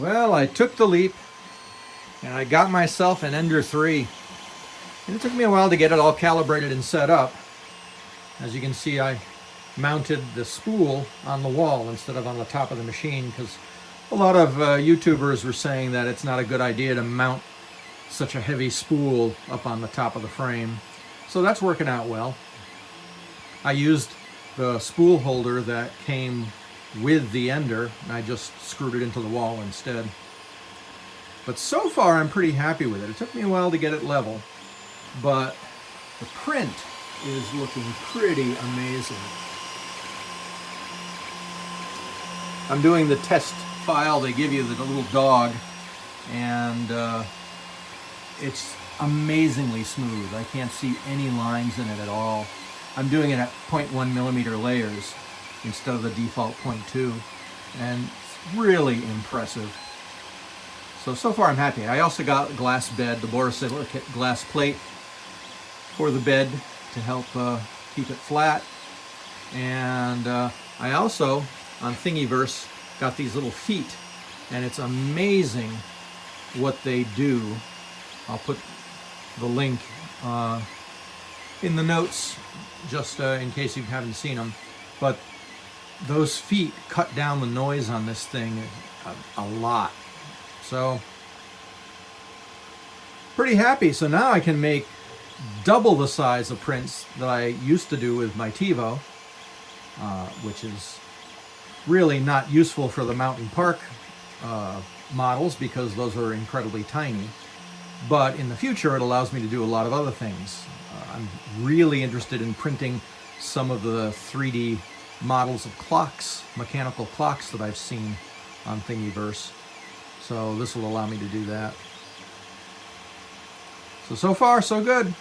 Well, I took the leap and I got myself an Ender 3. And it took me a while to get it all calibrated and set up. As you can see, I mounted the spool on the wall instead of on the top of the machine because a lot of YouTubers were saying that it's not a good idea to mount such a heavy spool up on the top of the frame. So that's working out well. I used the spool holder that came with the Ender, and I just screwed it into the wall instead. But so far I'm pretty happy with it. It took me a while to get it level, but the print is looking pretty amazing. I'm doing the test file they give you, the little dog, and it's amazingly smooth. I can't see any lines in it at all. I'm doing it at 0.1 millimeter layers instead of the default 0.2, and it's really impressive. So far I'm happy. I also got a glass bed, the borosilicate glass plate for the bed to help keep it flat. And I also, on Thingiverse, got these little feet, and it's amazing what they do. I'll put the link in the notes just in case you haven't seen them. But those feet cut down the noise on this thing a lot. So, pretty happy. So now I can make double the size of prints that I used to do with my TiVo, which is really not useful for the Mountain Park models because those are incredibly tiny. But in the future, it allows me to do a lot of other things. I'm really interested in printing some of the 3D models of clocks, mechanical clocks that I've seen on Thingiverse. So this will allow me to do that. So far, so good.